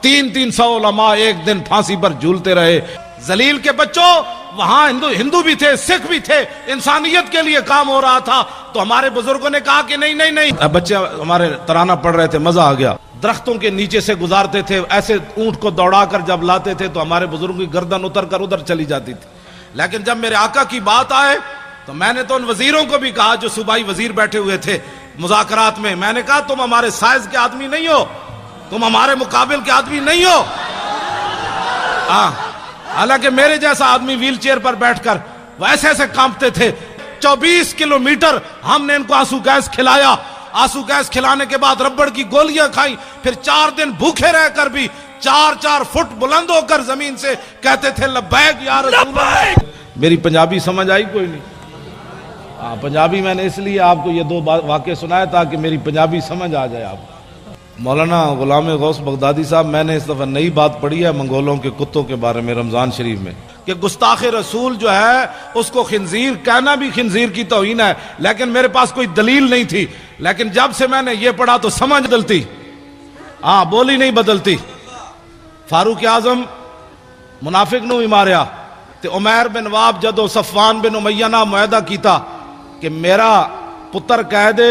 300 علماء ایک دن پھانسی پر جھولتے رہے. ذلیل کے بچوں، وہاں ہندو بھی تھے، سکھ بھی تھے، انسانیت کے لیے کام ہو رہا تھا. تو ہمارے بزرگوں نے کہا کہ نہیں نہیں نہیں. بچے ہمارے ترانہ پڑھ رہے تھے، مزہ آ گیا. درختوں کے نیچے سے گزارتے تھے، ایسے اونٹ کو دوڑا کر جب لاتے تھے تو ہمارے بزرگوں کی گردن اتر کر ادھر چلی جاتی تھی. لیکن جب میرے آقا کی بات آئے تو میں نے تو ان وزیروں کو بھی کہا جو صوبائی وزیر بیٹھے ہوئے تھے مذاکرات میں، میں نے کہا تم ہمارے سائز کے آدمی نہیں ہو، تم ہمارے مقابل کے آدمی نہیں ہو. حالانکہ میرے جیسا آدمی ویل چیئر پر بیٹھ کر وہ ایسے ایسے کانپتے تھے. 24 کلومیٹر ہم نے ان کو آنسو گیس کھلایا. آنسو گیس کھلانے کے بعد ربڑ کی گولیاں کھائیں. پھر 4 دن بھوکے رہ کر بھی 4 فٹ بلند ہو کر زمین سے کہتے تھے لبیک یا رسول اللہ. میری پنجابی سمجھ آئی کوئی نہیں؟ پنجابی میں نے اس لیے آپ کو یہ 2 واقعے سنائے تاکہ میری پنجابی سمجھ آ جائے آپ کو. مولانا غلام غوث بغدادی صاحب، میں نے اس دفعہ نئی بات پڑھی ہے منگولوں کے کتوں کے بارے میں رمضان شریف میں، کہ گستاخ رسول جو ہے اس کو خنزیر کہنا بھی خنزیر کی توہین ہے. لیکن میرے پاس کوئی دلیل نہیں تھی. لیکن جب سے میں نے یہ پڑھا تو سمجھ بدلتی، بولی نہیں بدلتی. فاروق اعظم منافق نو ہی ماریا تے عمیر بن واب جدو صفوان بن امیہ نہ معاہدہ کیتا کہ میرا پتر کہہ دے،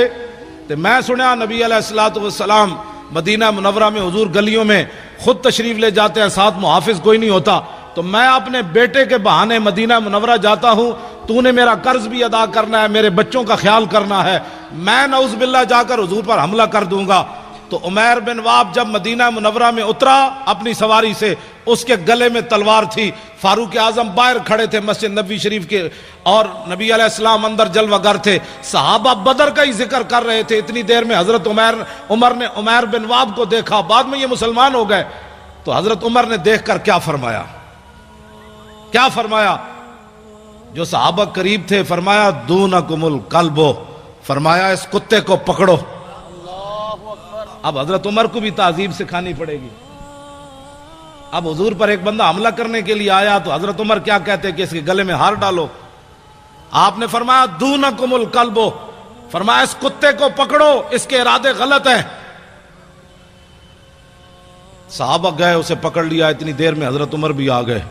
تے میں سنیا نبی علیہ الصلوۃ والسلام مدینہ منورہ میں حضور گلیوں میں خود تشریف لے جاتے ہیں، ساتھ محافظ کوئی نہیں ہوتا. تو میں اپنے بیٹے کے بہانے مدینہ منورہ جاتا ہوں، تو نے میرا قرض بھی ادا کرنا ہے، میرے بچوں کا خیال کرنا ہے، میں نعوذ باللہ جا کر حضور پر حملہ کر دوں گا. تو عمیر بن واب جب مدینہ منورہ میں اترا اپنی سواری سے، اس کے گلے میں تلوار تھی. فاروق اعظم باہر کھڑے تھے مسجد نبوی شریف کے، اور نبی علیہ السلام اندر جلوہ گر تھے. صحابہ بدر کا ہی ذکر کر رہے تھے. اتنی دیر میں حضرت عمر نے عمیر بن واب کو دیکھا. بعد میں یہ مسلمان ہو گئے. تو حضرت عمر نے دیکھ کر کیا فرمایا؟ کیا فرمایا؟ جو صحابہ قریب تھے فرمایا دونکم الکلب، فرمایا اس کتے کو پکڑو. اب حضرت عمر کو بھی تعظیم سکھانی پڑے گی. اب حضور پر ایک بندہ حملہ کرنے کے لیے آیا تو حضرت عمر کیا کہتے کہ اس کے گلے میں ہار ڈالو؟ آپ نے فرمایا دونکم الکلب، فرمایا اس کتے کو پکڑو، اس کے ارادے غلط ہیں. صحابہ گئے، اسے پکڑ لیا. اتنی دیر میں حضرت عمر بھی آ گئے.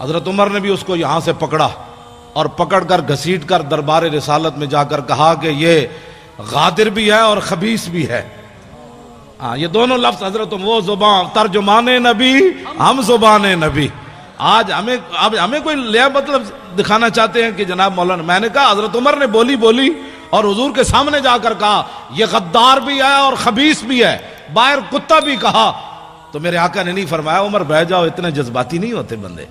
حضرت عمر نے بھی اس کو یہاں سے پکڑا اور پکڑ کر گھسیٹ کر دربار رسالت میں جا کر کہا کہ یہ غادر بھی ہے اور خبیث بھی ہے. یہ دونوں لفظ حضرت وہ زبان ترجمان نبی، ہم زبان نبی. آج ہمیں کوئی لیا مطلب دکھانا چاہتے ہیں کہ جناب مولانا، میں نے کہا حضرت عمر نے بولی اور حضور کے سامنے جا کر کہا یہ غدار بھی ہے اور خبیث بھی ہے، باہر کتا بھی کہا. تو میرے آقا نے نہیں فرمایا عمر بیٹھ جاؤ، اتنے جذباتی نہیں ہوتے بندے،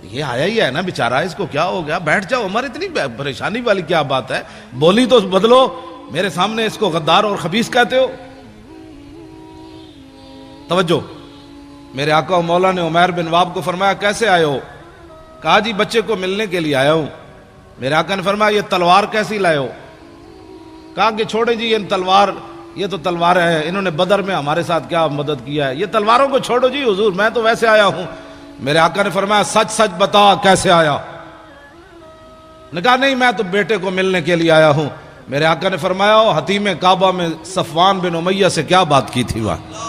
یہ آیا ہی ہے نا بیچارہ، اس کو کیا ہو گیا، بیٹھ جاؤ عمر، اتنی پریشانی والی کیا بات ہے، بولی تو بدلو، میرے سامنے اس کو غدار اور خبیث کہتے ہو. توجہ، میرے آقا و مولا نے عمیر بن واب کو فرمایا کیسے آئے ہو؟ کہا جی بچے کو ملنے کے لیے آیا ہوں. میرے آقا نے فرمایا یہ تلوار کیسی لائے ہو؟ کہا کہ چھوڑے جی یہ تلوار، یہ تو تلوار ہے، انہوں نے بدر میں ہمارے ساتھ کیا مدد کیا ہے، یہ تلواروں کو چھوڑو جی حضور، میں تو ویسے آیا ہوں. میرے آقا نے فرمایا سچ سچ بتا کیسے آیا؟ نے کہا نہیں میں تو بیٹے کو ملنے کے لیے آیا ہوں. میرے آقا نے فرمایا حتیم کعبہ میں صفوان بن امیہ سے کیا بات کی تھی وہاں؟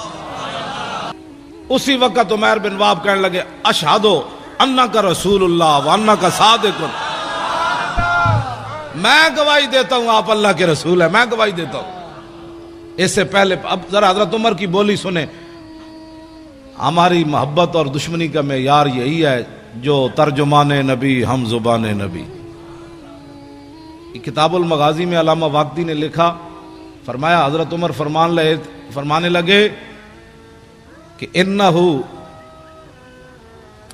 اسی وقت عمیر بن واب کہنے لگے اشہدو انک رسول اللہ وانک صادق، میں گواہی دیتا ہوں آپ اللہ کے رسول ہیں، میں گواہی دیتا ہوں. اس سے پہلے اب ذرا حضرت عمر کی بولی سنیں. ہماری محبت اور دشمنی کا معیار یہی ہے جو ترجمان نبی ہم زبان نبی. کتاب المغازی میں علامہ واقدی نے لکھا، فرمایا حضرت عمر فرمانے لگے کہ انہو،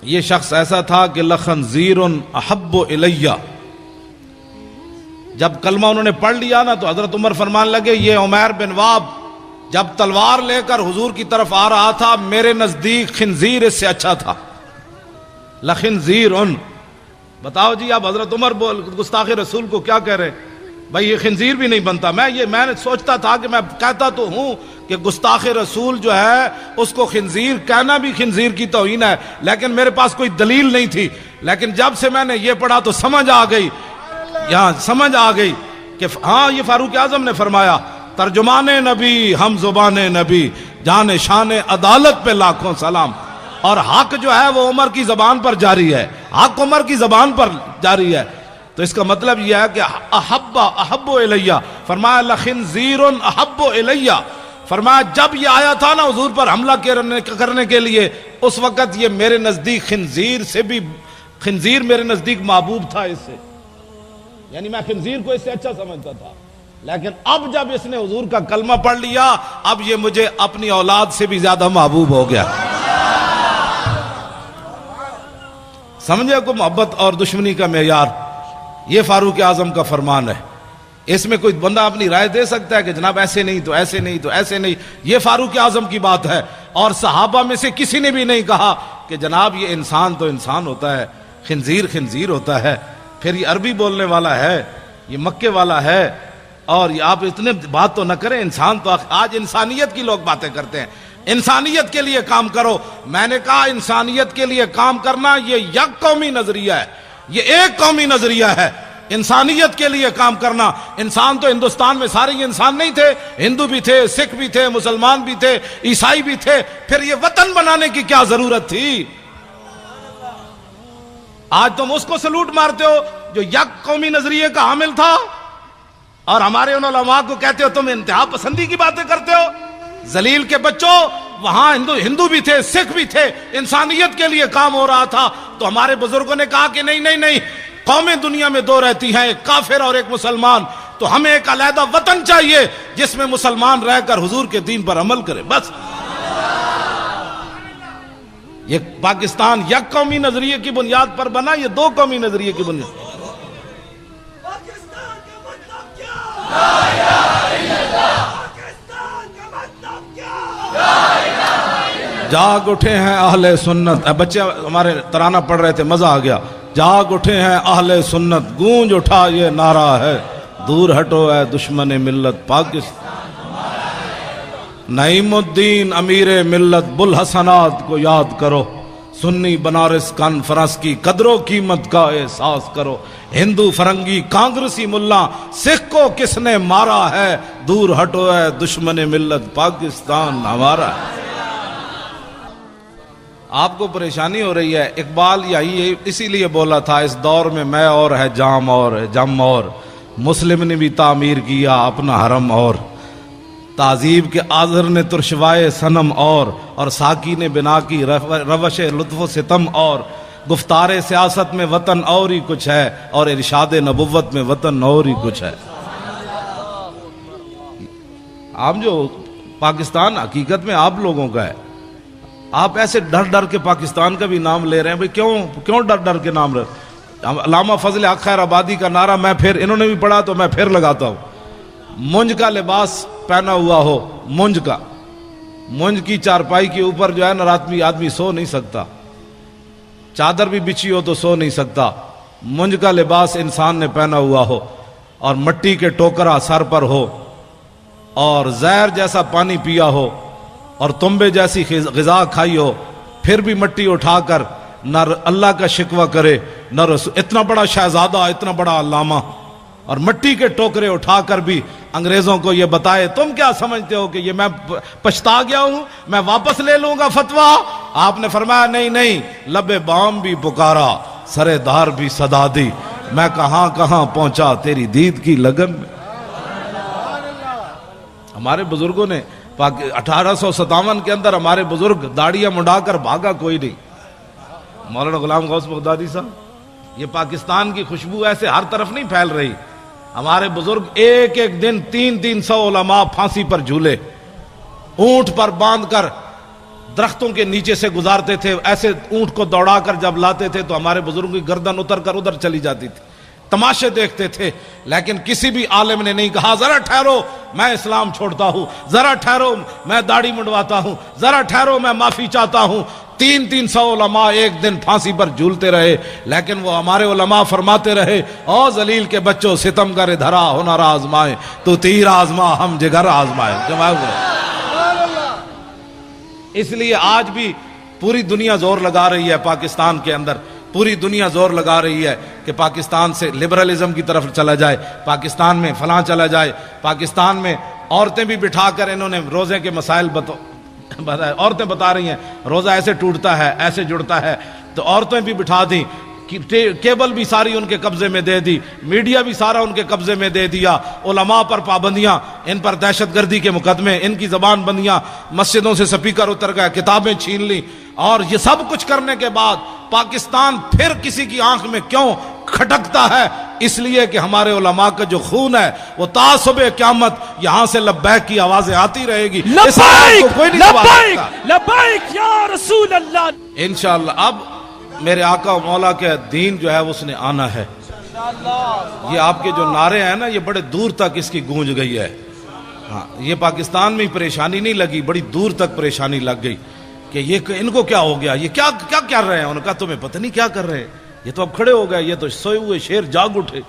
یہ شخص ایسا تھا کہ لخنزیر احب الیہ. جب کلمہ انہوں نے پڑھ لیا نا تو حضرت عمر فرمانے لگے یہ عمیر بن واب جب تلوار لے کر حضور کی طرف آ رہا تھا میرے نزدیک خنزیر اس سے اچھا تھا. لخنزیر. بتاؤ جی اب حضرت عمر گستاخ رسول کو کیا کہہ رہے؟ بھائی یہ خنزیر بھی نہیں بنتا. میں نے سوچتا تھا کہ میں کہتا تو ہوں کہ گستاخ رسول جو ہے اس کو خنزیر کہنا بھی خنزیر کی توہین ہے، لیکن میرے پاس کوئی دلیل نہیں تھی. لیکن جب سے میں نے یہ پڑھا تو سمجھ آ گئی، یہاں سمجھ آ گئی کہ ہاں یہ فاروق اعظم نے فرمایا ترجمان نبی ہم زبان نبی. جان شان عدالت پہ لاکھوں سلام. اور حق جو ہے وہ عمر کی زبان پر جاری ہے، حق عمر کی زبان پر جاری ہے. تو اس کا مطلب یہ ہے کہ احب الیہ، فرمایا لخنزیر احب الیہ، فرمایا جب یہ آیا تھا نا حضور پر حملہ کرنے کے لیے، اس وقت یہ میرے نزدیک خنزیر سے بھی، خنزیر میرے نزدیک محبوب تھا اس سے، یعنی میں خنزیر کو اس سے اچھا سمجھتا تھا. لیکن اب جب اس نے حضور کا کلمہ پڑھ لیا، اب یہ مجھے اپنی اولاد سے بھی زیادہ محبوب ہو گیا. سمجھے کو محبت اور دشمنی کا معیار، یہ فاروق اعظم کا فرمان ہے. اس میں کوئی بندہ اپنی رائے دے سکتا ہے کہ جناب ایسے نہیں تو ایسے نہیں تو ایسے نہیں، یہ فاروق اعظم کی بات ہے. اور صحابہ میں سے کسی نے بھی نہیں کہا کہ جناب یہ انسان تو انسان ہوتا ہے، خنزیر خنزیر ہوتا ہے، پھر یہ عربی بولنے والا ہے، یہ مکے والا ہے، اور یہ آپ اتنے بات تو نہ کریں. انسان تو آج انسانیت کی لوگ باتیں کرتے ہیں، انسانیت کے لیے کام کرو. میں نے کہا انسانیت کے لیے کام کرنا یہ یک قومی نظریہ ہے، یہ ایک قومی نظریہ ہے. انسانیت کے لیے کام کرنا. انسان تو ہندوستان میں سارے انسان نہیں تھے، ہندو بھی تھے، سکھ بھی تھے، مسلمان بھی تھے، عیسائی بھی تھے. پھر یہ وطن بنانے کی کیا ضرورت تھی؟ آج تم اس کو سلوٹ مارتے ہو جو یک قومی نظریے کا حامل تھا، اور ہمارے ان علماء کو کہتے ہو تم انتہا پسندی کی باتیں کرتے ہو. ذلیل کے بچوں، وہاں ہندو بھی تھے، سکھ بھی تھے، انسانیت کے لیے کام ہو رہا تھا. تو ہمارے بزرگوں نے کہا کہ نہیں نہیں نہیں، قومیں دنیا میں دو رہتی ہیں، ایک کافر اور ایک مسلمان. تو ہمیں ایک علیحدہ وطن چاہیے جس میں مسلمان رہ کر حضور کے دین پر عمل کرے. بس یہ پاکستان یک قومی نظریے کی بنیاد پر بنا، یہ دو قومی نظریے کی بنیاد. جاگ اٹھے ہیں اہل سنت. بچے ہمارے ترانہ پڑھ رہے تھے، مزہ آ گیا. جاگ اٹھے ہیں اہل سنت، گونج اٹھا یہ نعرہ ہے، دور ہٹو اے دشمن ملت پاکستان. نعیم الدین امیر ملت بوالحسنات کو یاد کرو، سنی بنارس کانفرنس کی قدر و قیمت کا احساس کرو. ہندو فرنگی کانگریسی ملا سکھ کو کس نے مارا ہے، دور ہٹو اے دشمن ملت پاکستان ہمارا ہے. آپ کو پریشانی ہو رہی ہے. اقبال یہی اسی لیے بولا تھا، اس دور میں میں اور ہے جام اور ہے جم اور، مسلم نے بھی تعمیر کیا اپنا حرم اور، تعذیب کے آذر نے ترشوائے صنم اور ساکی نے بنا کی روش لطف و ستم اور، گفتار سیاست میں وطن اور ہی کچھ ہے، اور ارشاد نبوت میں وطن اور ہی کچھ ہے. آپ جو پاکستان حقیقت میں آپ لوگوں کا ہے. آپ ایسے ڈر ڈر کے پاکستان کا بھی نام لے رہے ہیں. بھئی کیوں ڈر ڈر کے نام رہے؟ علامہ فضل حق خیر آبادی کا نعرہ میں پھر انہوں نے بھی پڑھا تو میں پھر لگاتا ہوں. مونج کا لباس پہنا ہوا ہو، مونج کی چارپائی کے اوپر جو ہے نا آدمی سو نہیں سکتا، چادر بھی بچھی ہو تو سو نہیں سکتا. مونج کا لباس انسان نے پہنا ہوا ہو، اور مٹی کے ٹوکرا سر پر ہو، اور زہر جیسا پانی پیا ہو، اور تنبے جیسی غذا کھائی ہو، پھر بھی مٹی اٹھا کر نہ اللہ کا شکوہ کرے نہ رسول. اتنا بڑا شہزادہ، اتنا بڑا علامہ، اور مٹی کے ٹوکرے اٹھا کر بھی انگریزوں کو یہ بتائے تم کیا سمجھتے ہو کہ یہ میں پچھتا گیا ہوں، میں واپس لے لوں گا فتویٰ. آپ نے فرمایا نہیں نہیں، لب بام بھی پکارا، سرے دار بھی صدا دی، میں کہاں کہاں پہنچا تیری دید کی لگن میں. ہمارے بزرگوں نے 1857 کے اندر ہمارے بزرگ داڑیاں منڈا کر بھاگا کوئی نہیں. مولانا غلام غوث بغدادی صاحب، یہ پاکستان کی خوشبو ایسے ہر طرف نہیں پھیل رہی. ہمارے بزرگ ایک ایک دن 300 علماء پھانسی پر جھولے، اونٹ پر باندھ کر درختوں کے نیچے سے گزارتے تھے. ایسے اونٹ کو دوڑا کر جب لاتے تھے تو ہمارے بزرگوں کی گردن اتر کر ادھر چلی جاتی تھی. تماشے دیکھتے تھے. لیکن کسی بھی عالم نے نہیں کہا ذرا ٹھہرو میں اسلام چھوڑتا ہوں، ذرا ٹھہرو میں داڑھی منڈواتا ہوں، ذرا ٹھہرو میں معافی چاہتا ہوں. 300 علماء ایک دن پھانسی پر جھولتے رہے، لیکن وہ ہمارے علماء فرماتے رہے او ذلیل کے بچوں ستم گر دھرا ہنر آزمائے، تو تیر آزما ہم جگر آزمائے. اس لیے آج بھی پوری دنیا زور لگا رہی ہے پاکستان کے اندر، پوری دنیا زور لگا رہی ہے کہ پاکستان سے لبرلزم کی طرف چلا جائے، پاکستان میں فلاں چلا جائے. پاکستان میں عورتیں بھی بٹھا کر انہوں نے روزے کے مسائل عورتیں بتا رہی ہیں روزہ ایسے ٹوٹتا ہے ایسے جڑتا ہے، تو عورتیں بھی بٹھا دیں، کیبل بھی ساری ان کے قبضے میں دے دی، میڈیا بھی سارا ان کے قبضے میں دے دیا، علماء پر پابندیاں، ان پر دہشت گردی کے مقدمے، ان کی زبان بندیاں، مسجدوں سے سپیکر اتر گئے، کتابیں چھین لی، اور یہ سب کچھ کرنے کے بعد پاکستان پھر کسی کی آنکھ میں کیوں کھٹکتا ہے؟ اس لیے کہ ہمارے علماء کا جو خون ہے وہ تا صبح قیامت یہاں سے لبیک کی آوازیں آتی رہے گی، اس آواز کو کوئی نہیں دبا سکتا۔ لبیک یا رسول اللہ۔ انشاءاللہ اب میرے آقا و مولا کے دین جو ہے اس نے آنا ہے۔ یہ آپ کے جو نعرے ہیں نا، یہ بڑے دور تک اس کی گونج گئی ہے۔ ہاں، یہ پاکستان میں پریشانی نہیں لگی، بڑی دور تک پریشانی لگ گئی کہ یہ ان کو کیا ہو گیا، یہ کیا کر رہے ہیں؟ انہوں نے کہا تمہیں پتہ نہیں کیا کر رہے ہیں، یہ تو اب کھڑے ہو گئے، یہ تو سوئے ہوئے شیر جاگ اٹھے،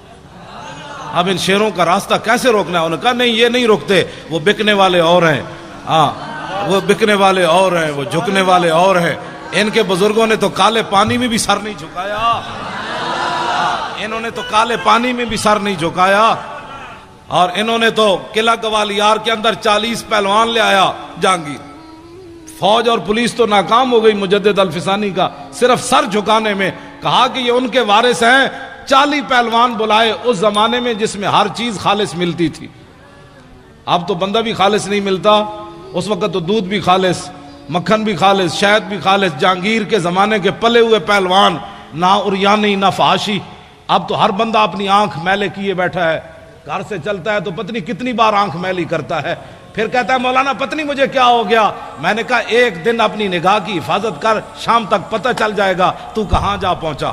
اب ان شیروں کا راستہ کیسے روکنا ہے؟ انہوں نے کہا نہیں، یہ نہیں رکتے، وہ بکنے والے اور ہیں، ہاں وہ بکنے والے اور ہیں، وہ جھکنے والے اور ہیں۔ ان کے بزرگوں نے تو کالے پانی میں بھی سر نہیں جھکایا، انہوں نے تو کالے پانی میں بھی سر نہیں جھکایا، اور انہوں نے تو قلعہ گوالیار کے اندر 40 پہلوان لے آیا جہانگیر، فوج اور پولیس تو ناکام ہو گئی مجدد الفسانی کا، صرف سر جھکانے میں۔ کہا کہ یہ ان کے وارث ہیں، 40 پہلوان بلائے اس زمانے میں جس میں ہر چیز خالص ملتی تھی، اب تو بندہ بھی خالص نہیں ملتا، اس وقت تو دودھ بھی خالص، مکھن بھی خالص، شہد بھی خالص۔ جہانگیر کے زمانے کے پلے ہوئے پہلوان، نہ اریانی نہ فحاشی۔ اب تو ہر بندہ اپنی آنکھ میلے کیے بیٹھا ہے، گھر سے چلتا ہے تو پتنی کتنی بار آنکھ میلی کرتا ہے، پھر کہتا ہے مولانا پتنی مجھے کیا ہو گیا۔ میں نے کہا ایک دن اپنی نگاہ کی حفاظت کر، شام تک پتہ چل جائے گا تو کہاں جا پہنچا۔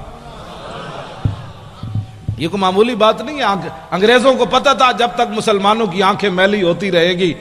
یہ کوئی معمولی بات نہیں ہے، انگریزوں کو پتہ تھا جب تک مسلمانوں کی آنکھیں میلی ہوتی رہے گی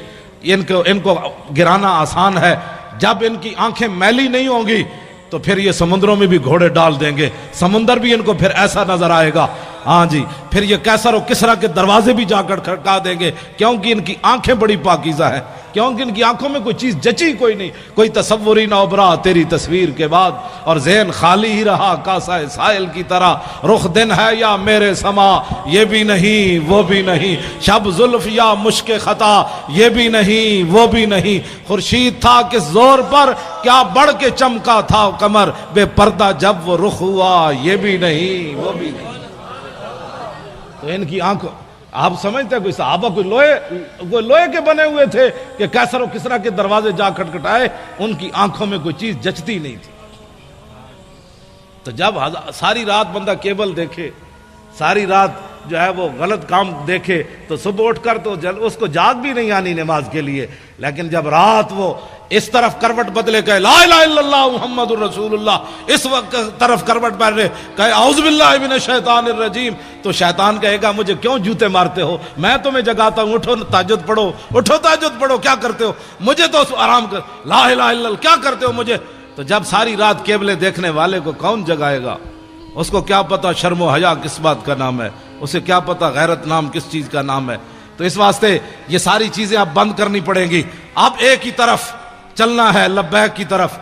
ان کو گرانا آسان ہے، جب ان کی آنکھیں میلی نہیں ہوں گی تو پھر یہ سمندروں میں بھی گھوڑے ڈال دیں گے، سمندر بھی ان کو پھر ایسا نظر آئے گا، ہاں جی، پھر یہ کیسر و کسرا کے دروازے بھی جا کر کھڑکا دیں گے، کیونکہ ان کی آنکھیں بڑی پاکیزہ ہیں، کیونکہ ان کی آنکھوں میں کوئی چیز جچی کوئی نہیں، کوئی تصوری نہ ابھرا تیری تصویر کے بعد، اور ذہن خالی ہی رہا کاسہ سائل کی طرح، رخ دن ہے یا میرے سما یہ بھی نہیں وہ بھی نہیں، شب زلف یا مشک خطا یہ بھی نہیں وہ بھی نہیں، خورشید تھا کس زور پر کیا بڑھ کے چمکا تھا کمر، بے پردہ جب وہ رخ ہوا یہ بھی نہیں وہ بھی نہیں۔ تو ان کی آنکھ، آپ سمجھتے ہیں کوئی صحابہ کوئی لوہے کے بنے ہوئے تھے کہ کیسر و کسرا کے دروازے جا کھٹکھٹائے؟ ان کی آنکھوں میں کوئی چیز جچتی نہیں تھی۔ تو جب ساری رات بندہ کیبل دیکھے، ساری رات جو ہے وہ غلط کام دیکھے، تو صبح اٹھ کر تو اس کو جاگ بھی نہیں آنی نماز کے لیے، لیکن جب رات وہ اس طرف کروٹ بدلے کہے لا الہ الا اللہ محمد الرسول اللہ، اس وقت طرف کروٹ بدلے کہے اعوذ باللہ من الشیطان الرجیم، تو شیطان کہے گا مجھے کیوں جوتے مارتے ہو، میں تمہیں جگاتا ہوں، اٹھو تہجد پڑھو، اٹھو تہجد پڑھو، کیا کرتے ہو مجھے تو آرام کر، لا الہ الا اللہ کیا کرتے ہو مجھے۔ تو جب ساری رات کیبلیں دیکھنے والے کو کون جگائے گا؟ اس کو کیا پتا شرم و حیا کس بات کا نام ہے، اسے کیا پتا غیرت نام کس چیز کا نام ہے۔ تو اس واسطے یہ ساری چیزیں اب بند کرنی پڑیں گی، اب ایک ہی طرف چلنا ہے، لبیک کی طرف۔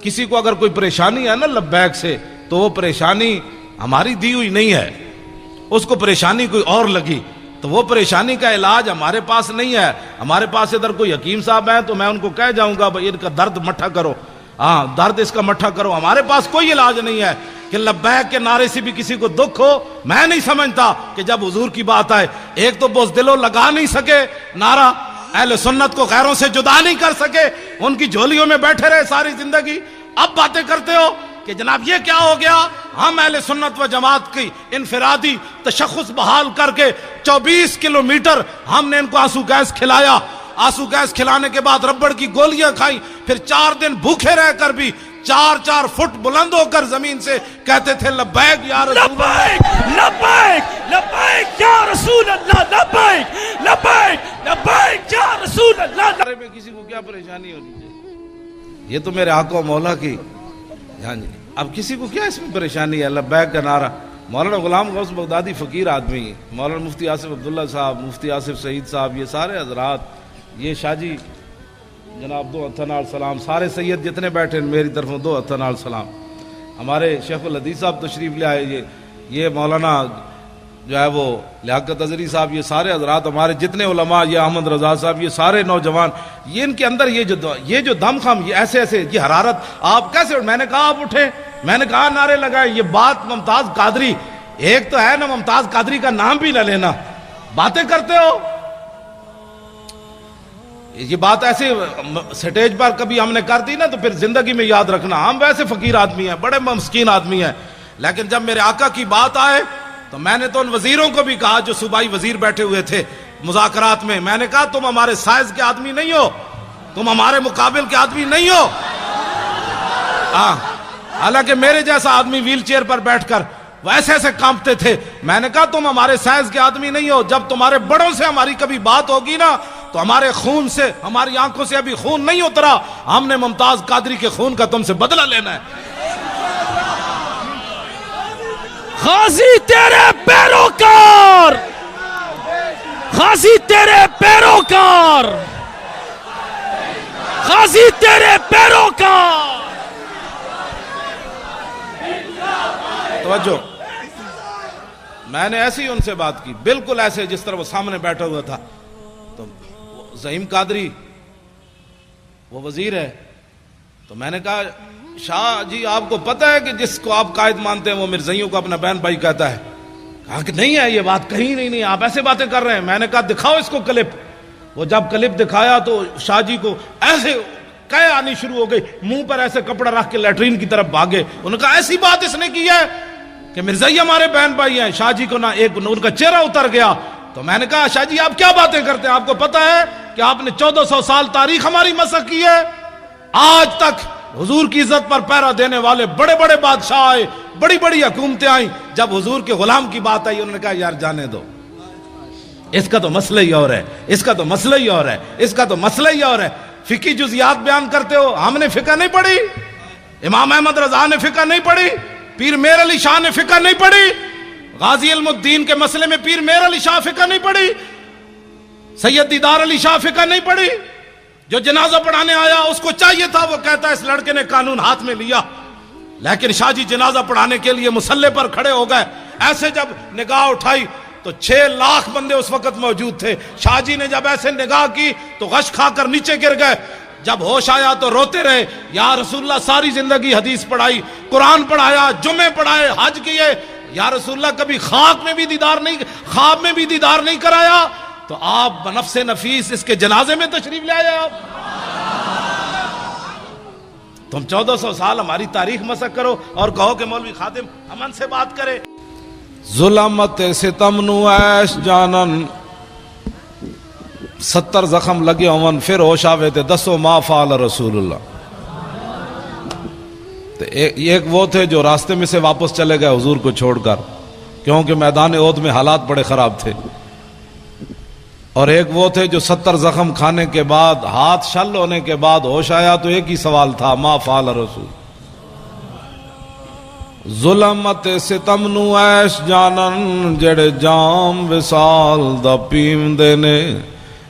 کسی کو اگر کوئی پریشانی ہے نا لبیک سے، تو وہ پریشانی ہماری دی ہوئی نہیں ہے، اس کو پریشانی کوئی اور لگی، تو وہ پریشانی کا علاج ہمارے پاس نہیں ہے۔ ہمارے پاس ادھر کوئی حکیم صاحب ہیں تو میں ان کو کہہ جاؤں گا بھائی ان کا درد مٹھا کرو، ہاں درد اس کا مٹھا کرو۔ ہمارے پاس کوئی علاج نہیں ہے کہ لبیک کے نعرے سے بھی کسی کو دکھ ہو۔ میں نہیں سمجھتا کہ جب حضور کی بات آئے، ایک تو بزدلو لگا نہیں سکے نعرہ، اہل سنت کو غیروں سے جدا نہیں کر سکے، ان کی جھولیوں میں بیٹھے رہے ساری زندگی، اب باتیں کرتے ہو کہ جناب یہ کیا ہو گیا۔ ہم اہل سنت و جماعت کی انفرادی تشخص بحال کر کے 24 کلومیٹر ہم نے ان کو آنسو گیس کھلایا، آنسو گیس کھلانے کے بعد ربڑ کی گولیاں کھائیں، پھر 4 دن بھوکے رہ کر بھی 4 فٹ بلند ہو کر زمین سے کہتے تھے لبیک یا رسول اللہ، لبیک لبیک یا رسول اللہ، لبیک لبیک لبیک یا رسول اللہ۔ میں کسی کو کیا پریشانی ہونی چاہیے؟ یہ تو میرے آقا و مولا کی، ہاں جی، اب کسی کو کیا اس میں پریشانی ہے؟ لبیک کا نعرہ۔ مولانا غلام غوث بغدادی فقیر آدمی، مولانا مفتی آصف عبداللہ صاحب، مفتی آصف سعید صاحب، یہ سارے حضرات، یہ شاہ جی جناب 2 ہتھاں نال سلام، سارے سید جتنے بیٹھے ہیں میری طرف 2 ہتھاں نال سلام۔ ہمارے شیخ الحدیث صاحب تشریف لے آئے، یہ مولانا جو ہے وہ لیاقت اظہری صاحب، یہ سارے حضرات ہمارے جتنے علماء، یہ احمد رضا صاحب، یہ سارے نوجوان، یہ ان کے اندر یہ جو دم خم، یہ ایسے ایسے، یہ حرارت، آپ کیسے؟ میں نے کہا آپ اٹھیں، میں نے کہا نعرے لگائیں. یہ بات ممتاز قادری، ایک تو ہے نا ممتاز قادری کا نام بھی نہ لینا، باتیں کرتے ہو. یہ بات ایسے سٹیج پر کبھی ہم نے کر دی نا تو پھر زندگی میں یاد رکھنا. ہم ویسے فقیر آدمی ہیں، بڑے مسکین آدمی ہیں، لیکن جب میرے آقا کی بات آئے تو میں نے تو ان وزیروں کو بھی کہا جو صوبائی وزیر بیٹھے ہوئے تھے مذاکرات میں، میں نے کہا تم ہمارے سائز کے آدمی نہیں ہو، تم ہمارے مقابل کے آدمی نہیں ہو. حالانکہ میرے جیسا آدمی ویل چیئر پر بیٹھ کر وہ ایسے ایسے کانپتے تھے. میں نے کہا تم ہمارے سائز کے آدمی نہیں ہو. جب تمہارے بڑوں سے ہماری کبھی بات ہوگی نا تو ہمارے خون سے، ہماری آنکھوں سے ابھی خون نہیں اترا، ہم نے ممتاز قادری کے خون کا تم سے بدلہ لینا ہے. غازی تیرے پیروکار، غازی تیرے پیروکار، غازی تیرے پیروکار. توجہ، میں نے ایسی ان سے بات کی، بالکل ایسے جس طرح وہ سامنے بیٹھا ہوا تھا. تو زعیم قادری وہ وزیر ہے، تو میں نے کہا شاہ جی آپ کو پتہ ہے کہ جس کو آپ قائد مانتے ہیں وہ مرزائیوں کو اپنا بہن بھائی کہتا ہے؟ کہا کہ نہیں ہے، یہ بات کہیں نہیں، آپ ایسے باتیں کر رہے ہیں. میں نے کہا دکھاؤ اس کو کلپ. وہ جب کلپ دکھایا تو شاہ جی کو ایسے کہے آنی شروع ہو گئی، منہ پر ایسے کپڑا رکھ کے لیٹرین کی طرف بھاگے. انہوں نے کہا ایسی بات اس نے کی ہے کہ مرزائی ہمارے بہن بھائی ہیں. شاہ جی کو ان کا چہرہ اتر گیا. تو میں نے کہا شاہ جی آپ کیا باتیں کرتے ہیں؟ آپ کو پتہ ہے کہ آپ نے 1400 سال تاریخ ہماری مسخ کی ہے. آج تک حضور کی عزت پر پہرا دینے والے بڑے بڑے بادشاہ آئے، بڑی بڑی حکومتیں آئیں، جب حضور کے غلام کی بات آئی انہوں نے کہا یار جانے دو، اس کا تو مسئلہ ہی اور ہے، اس کا تو مسئلہ ہی اور ہے، اس کا تو مسئلہ ہی اور ہے. فقہی جزیات بیان کرتے ہو، ہم نے فقہ نہیں پڑھی، امام احمد رضا نے فقہ نہیں پڑھی، پیر میر علی شاہ نے فقہ نہیں پڑھی، غازی علم الدین کے مسئلے میں پیر میر علی شاہ فقہ نہیں پڑھی، سید دیدار علی شاہ فقہ نہیں پڑھی. جو جنازہ پڑھانے آیا اس کو چاہیے تھا، وہ کہتا ہے اس لڑکے نے قانون ہاتھ میں لیا، لیکن شاہ جی جنازہ پڑھانے کے لیے مصلے پر کھڑے ہو گئے. ایسے جب نگاہ اٹھائی تو 6 لاکھ بندے اس وقت موجود تھے. شاہ جی نے جب ایسے نگاہ کی تو غش کھا کر نیچے گر گئے. جب ہوش آیا تو روتے رہے. یا رسول اللہ ساری زندگی حدیث پڑھائی، قرآن پڑھایا، جمعے پڑھائے، حج کیے، یا رسول اللہ کبھی خواب میں بھی دیدار نہیں کرایا. تو آپ بنفس نفیس اس کے جنازے میں تشریف لے آئے. آپ تم 1400 سال ہماری تاریخ مسخ کرو اور کہو کہ مولوی خادم امن سے بات کرے. ظلمت ستم نو ایش جانن 70 زخم لگے ہون پھر ہوش آوے تے دسو ما فعل رسول اللہ. ایک وہ تھے جو راستے میں سے واپس چلے گئے حضور کو چھوڑ کر، کیونکہ میدان احد میں حالات بڑے خراب تھے، اور ایک وہ تھے جو 70 زخم کھانے کے بعد، ہاتھ شل ہونے کے بعد ہوش آیا تو ایک ہی سوال تھا، ما فعل رسول. ظلمت ستم نو ایش جانن جڑے جام وصال دا پیم دینے،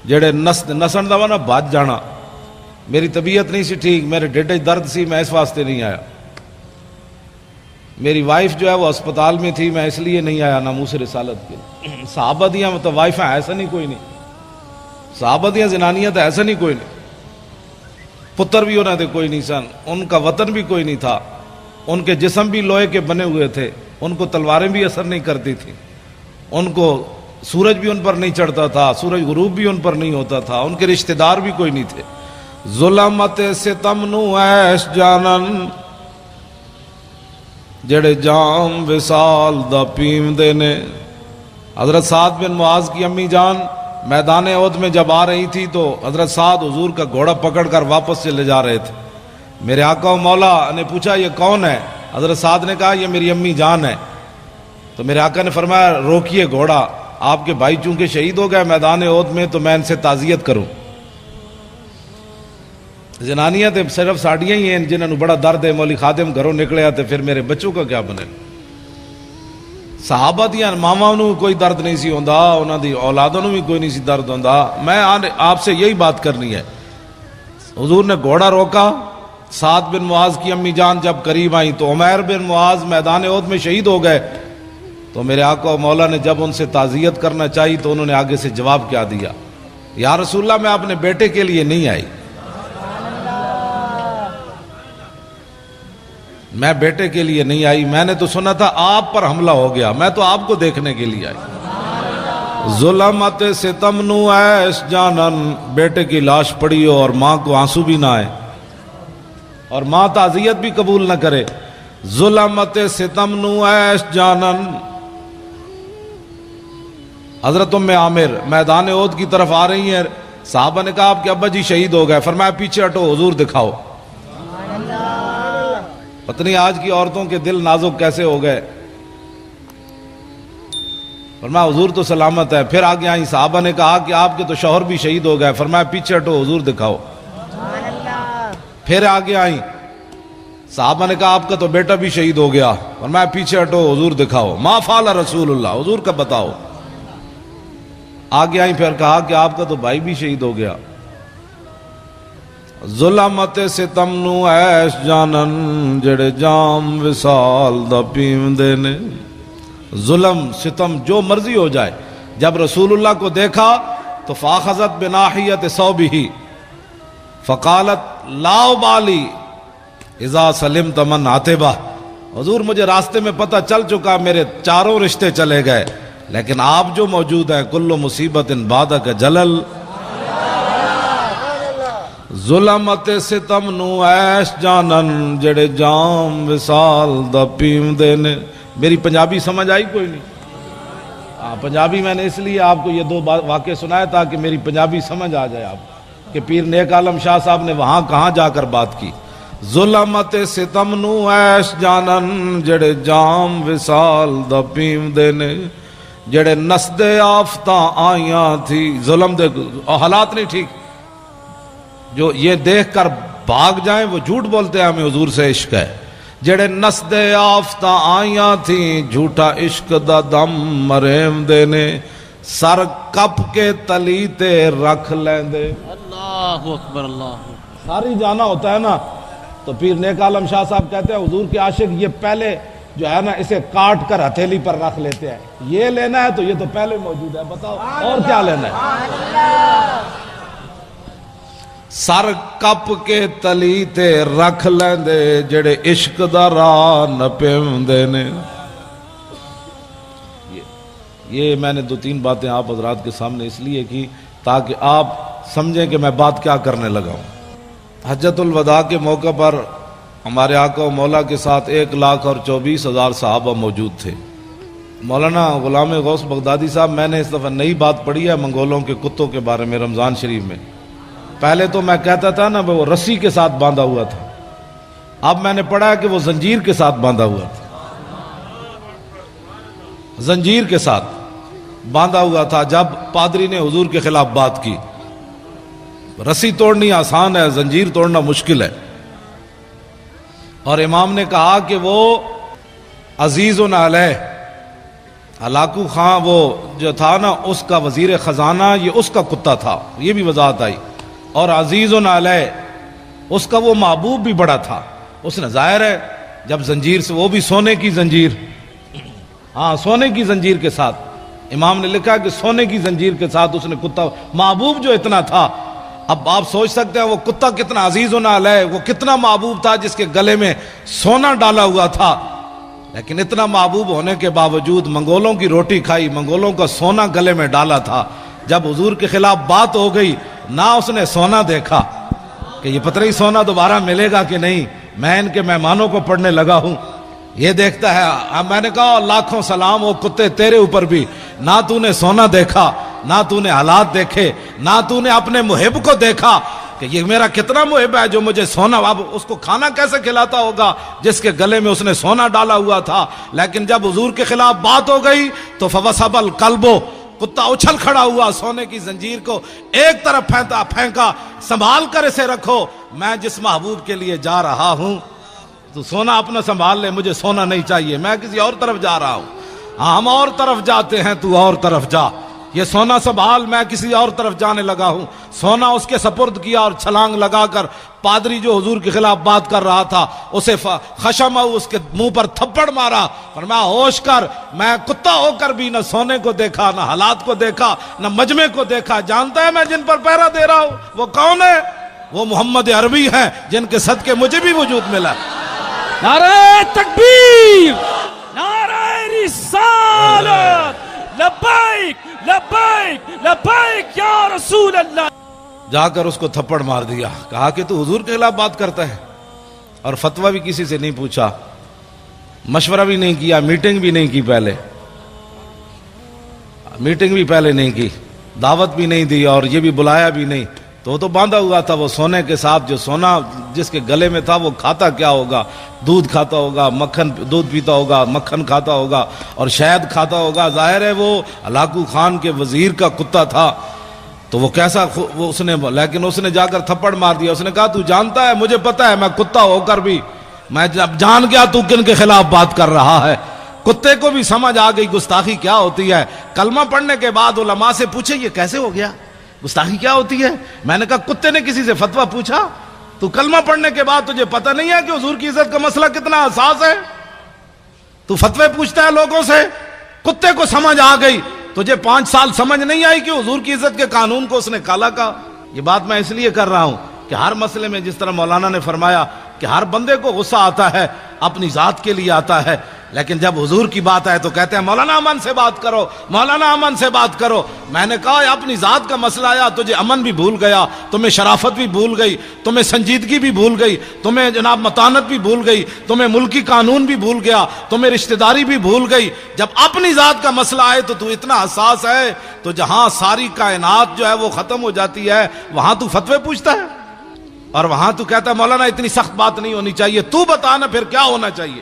جڑے نسن دا نا بھج جانا. میری طبیعت نہیں سی ٹھیک، میرے ڈیڈے درد سی، میں اس واسطے نہیں آیا. میری وائف جو ہے وہ اسپتال میں تھی، میں اس لیے نہیں آیا ناموس رسالت کے. صحابہ دیاں مطلب وائف ہیں ایسا نہیں کوئی نہیں، صحابہ دیاں زنانیاں تو ایسا نہیں کوئی نہیں. پتر بھی انہوں نے کوئی نہیں سن، ان کا وطن بھی کوئی نہیں تھا، ان کے جسم بھی لوہے کے بنے ہوئے تھے، ان کو تلواریں بھی اثر نہیں کرتی تھیں، ان کو سورج بھی ان پر نہیں چڑھتا تھا، سورج غروب بھی ان پر نہیں ہوتا تھا، ان کے رشتہ دار بھی کوئی نہیں تھے. ظلمت ستم نو ایش جانن جڑے جام وصال دا پیم دینے. حضرت سعد بن معاذ کی امی جان میدان احد میں جب آ رہی تھی تو حضرت سعد حضور کا گھوڑا پکڑ کر واپس چلے جا رہے تھے. میرے آقا و مولا نے پوچھا یہ کون ہے؟ حضرت سعد نے کہا یہ میری امی جان ہے. تو میرے آقا نے فرمایا روکیے گھوڑا، آپ کے بھائی چونکہ شہید ہو گئے میدان احد میں تو میں ان سے تعزیت کروں. زنانیاں تے صرف ساڑیاں ہی ہیں جنہوں بڑا درد ہے، مولی خادم گھروں نکلے آتے پھر میرے بچوں کا کیا بنے. صحابہ دیاں ماما نو کوئی درد نہیں سی ہوندا، انہاں دی اولادوں نو بھی کوئی نہیں سی درد ہوندا. میں آپ سے یہی بات کرنی ہے. حضور نے گھوڑا روکا، سعد بن معاذ کی امی جان جب قریب آئیں تو عمیر بن معاذ میدان احد میں شہید ہو گئے. تو میرے آقا و مولا نے جب ان سے تعزیت کرنا چاہی تو انہوں نے آگے سے جواب کیا دیا، یا رسول اللہ میں اپنے بیٹے کے لیے نہیں آئی، میں بیٹے کے لیے نہیں آئی، میں نے تو سنا تھا آپ پر حملہ ہو گیا، میں تو آپ کو دیکھنے کے لیے آئی۔ ظلمت ستم نو ایس جانن، بیٹے کی لاش پڑی ہو اور ماں کو آنسو بھی نہ آئے اور ماں تعزیت بھی قبول نہ کرے۔ ظلمت ستم نو ایس جانن، حضرت ام عامر میدان احد کی طرف آ رہی ہیں، صحابہ نے کہا آپ کے ابا جی شہید ہو گئے، فرمایا پیچھے ہٹو حضور دکھاؤ۔ پتہ نہیں آج کی عورتوں کے دل نازک کیسے ہو گئے، فرمایا حضور تو سلامت ہے۔ پھر آگے آئی، صحابہ نے کہا کہ آپ کے تو شوہر بھی شہید ہو گئے، فرمایا پیچھے ہٹو حضور دکھاؤ۔ پھر آگے آئی، صحابہ نے کہا آپ کا تو بیٹا بھی شہید ہو گیا، فرمایا پیچھے ہٹو حضور دکھاؤ۔ ما فعل رسول اللہ، حضور کا بتاؤ۔ آگے آئی، پھر کہا کہ آپ کا تو بھائی بھی شہید ہو گیا۔ ظلمت ستم نو ایش جانن، جڑے جام وصال دا پیوندے نے۔ ظلم ستم جو مرضی ہو جائے، جب رسول اللہ کو دیکھا تو فاخذت بناحیت ثوبہ فقالت لا ابالی اذا سلمت من عاتبہ، حضور مجھے راستے میں پتہ چل چکا میرے چاروں رشتے چلے گئے، لیکن آپ جو موجود ہیں، کل مصیبت بعدک جلل۔ ظلمت ستم نو ایش جانن، جڑے جام وصال دا پیوندے نے۔ میری پنجابی سمجھ آئی کوئی نہیں؟ پنجابی میں نے اس لیے آپ کو یہ دو واقعے سنایا تاکہ میری پنجابی سمجھ آ جائے آپ کہ پیر نیک عالم شاہ صاحب نے وہاں کہاں جا کر بات کی۔ ظلمت ستم نو ایش جانن، جڑے جام وصال دا پیوندے نے، جڑے نسدے آفتاں آئیاں تھی۔ ظلم دے حالات نہیں ٹھیک، جو یہ دیکھ کر بھاگ جائیں وہ جھوٹ بولتے ہیں ہمیں حضور سے عشق ہے۔ جڑے نسدے آفتاں آئیاں تھیں، جھوٹا عشق دا دم مریم دے نے، سر کپ کے تلی تے رکھ لیندے۔ اللہ اکبر، اللہ ساری جانا ہوتا ہے نا، تو پیر نیک عالم شاہ صاحب کہتے ہیں حضور کے عاشق یہ پہلے جو ہے نا اسے کاٹ کر ہتھیلی پر رکھ لیتے ہیں، یہ لینا ہے تو یہ تو پہلے موجود ہے، بتاؤ اور کیا لینا ہے۔ سر کپ کے تلی تے رکھ لیندے، جڑے عشق دا راہ نہ پیوندے نے۔ یہ میں نے دو تین باتیں آپ حضرات کے سامنے اس لیے کی تاکہ آپ سمجھیں کہ میں بات کیا کرنے لگا ہوں۔ حجۃ الوداع کے موقع پر ہمارے آقا و مولا کے ساتھ 1,24,000 صحابہ موجود تھے۔ مولانا غلام غوث بغدادی صاحب، میں نے اس دفعہ نئی بات پڑھی ہے منگولوں کے کتوں کے بارے میں رمضان شریف میں۔ پہلے تو میں کہتا تھا نا وہ رسی کے ساتھ باندھا ہوا تھا، اب میں نے پڑھا ہے کہ وہ زنجیر کے ساتھ باندھا ہوا تھا، زنجیر کے ساتھ باندھا ہوا تھا۔ جب پادری نے حضور کے خلاف بات کی، رسی توڑنی آسان ہے، زنجیر توڑنا مشکل ہے، اور امام نے کہا کہ وہ عزیز علیہ، ہلاکو خان وہ جو تھا نا اس کا وزیر خزانہ، یہ اس کا کتا تھا، یہ بھی وضاحت آئی، اور عزیز علیہ اس کا وہ محبوب بھی بڑا تھا۔ اس نے ظاہر ہے جب زنجیر سے، وہ بھی سونے کی زنجیر، ہاں سونے کی زنجیر کے ساتھ، امام نے لکھا کہ سونے کی زنجیر کے ساتھ اس نے کتا، محبوب جو اتنا تھا، اب آپ سوچ سکتے ہیں وہ کتا کتنا عزیز علیہ، وہ کتنا محبوب تھا جس کے گلے میں سونا ڈالا ہوا تھا، لیکن اتنا محبوب ہونے کے باوجود منگولوں کی روٹی کھائی، منگولوں کا سونا گلے میں ڈالا تھا۔ جب حضور کے خلاف بات ہو گئی، نہ اس نے سونا دیکھا کہ یہ پتہ نہیں سونا دوبارہ ملے گا کہ نہیں، میں ان کے مہمانوں کو پڑھنے لگا ہوں، یہ دیکھتا ہے۔ اب میں نے کہا لاکھوں سلام وہ کتے تیرے اوپر بھی، نہ تو نے سونا دیکھا، نہ تو نے حالات دیکھے، نہ تو نے اپنے محب کو دیکھا کہ یہ میرا کتنا محب ہے جو مجھے سونا، اب اس کو کھانا کیسے کھلاتا ہوگا جس کے گلے میں اس نے سونا ڈالا ہوا تھا۔ لیکن جب حضور کے خلاف بات ہو گئی تو فوسب القلب، کتا اچھل کھڑا ہوا، سونے کی زنجیر کو ایک طرف پھینکا، سنبھال کر اسے رکھو، میں جس محبوب کے لیے جا رہا ہوں تو سونا اپنا سنبھال لے، مجھے سونا نہیں چاہیے، میں کسی اور طرف جا رہا ہوں۔ ہاں ہم اور طرف جاتے ہیں، تو اور طرف جا، یہ سونا سنبھال، میں کسی اور طرف جانے لگا ہوں۔ سونا اس کے سپرد کیا اور چھلانگ لگا کر پادری جو حضور کے خلاف بات کر رہا تھا اسے خشم اس کے منہ پر تھپڑ مارا، فرمایا ہوش کر، میں کتا ہو کر بھی نہ سونے کو دیکھا، نہ حالات کو دیکھا، نہ مجمع کو دیکھا۔ جانتا ہے میں جن پر پہرا دے رہا ہوں وہ کون ہے؟ وہ محمد عربی ہیں جن کے صدقے مجھے بھی وجود ملا۔ نعرہ تکبیر، نعرہ رسالت، لبیک لبیک لبیک یا رسول اللہ۔ جا کر اس کو تھپڑ مار دیا، کہا کہ تو حضور کے خلاف بات کرتا ہے، اور فتویٰ بھی کسی سے نہیں پوچھا، مشورہ بھی نہیں کیا، میٹنگ بھی نہیں کی، میٹنگ بھی پہلے نہیں کی، دعوت بھی نہیں دی، اور یہ بھی بلایا بھی نہیں، تو وہ تو باندھا ہوا تھا۔ وہ سونے کے ساتھ جو سونا جس کے گلے میں تھا وہ کھاتا کیا ہوگا؟ دودھ کھاتا ہوگا، مکھن، دودھ پیتا ہوگا، مکھن کھاتا ہوگا اور شہد کھاتا ہوگا۔ ظاہر ہے وہ ہلاکو خان کے وزیر کا کتا تھا، تو وہ کیسا وہ اس نے، لیکن اس نے جا کر تھپڑ مار دیا۔ اس نے کہا تو جانتا ہے، مجھے پتا ہے، میں کتا ہو کر بھی میں جب جان گیا تو کن کے خلاف بات کر رہا ہے۔ کتے کو بھی سمجھ آ گئی گستاخی کیا ہوتی ہے۔ کلمہ پڑھنے کے بعد علماء سے پوچھے یہ کیسے ہو گیا، گستاخی کیا ہوتی ہے؟ میں نے کہا کتے نے کسی سے فتویٰ پوچھا؟ تو کلمہ پڑھنے کے بعد تجھے پتہ نہیں ہے کہ حضور کی عزت کا مسئلہ کتنا حساس ہے؟ تو فتوے پوچھتا ہے لوگوں سے؟ کتے کو سمجھ آ گئی، تجھے 5 سال سمجھ نہیں آئی کہ حضور کی عزت کے قانون کو اس نے کالا کہا۔ یہ بات میں اس لیے کر رہا ہوں کہ ہر مسئلے میں جس طرح مولانا نے فرمایا کہ ہر بندے کو غصہ آتا ہے، اپنی ذات کے لیے آتا ہے، لیکن جب حضور کی بات آئے تو کہتے ہیں مولانا امن سے بات کرو، مولانا امن سے بات کرو۔ میں نے کہا اپنی ذات کا مسئلہ آیا، تجھے امن بھی بھول گیا، تمہیں شرافت بھی بھول گئی، تمہیں سنجیدگی بھی بھول گئی، تمہیں جناب متانت بھی بھول گئی، تمہیں ملکی قانون بھی بھول گیا، تمہیں رشتہ داری بھی بھول گئی۔ جب اپنی ذات کا مسئلہ آئے تو اتنا حساس ہے، تو جہاں ساری کائنات جو ہے وہ ختم ہو جاتی ہے وہاں تو فتوے پوچھتا ہے، اور وہاں تو کہتا ہے مولانا اتنی سخت بات نہیں ہونی چاہیے۔ تو بتا نا پھر کیا ہونا چاہیے؟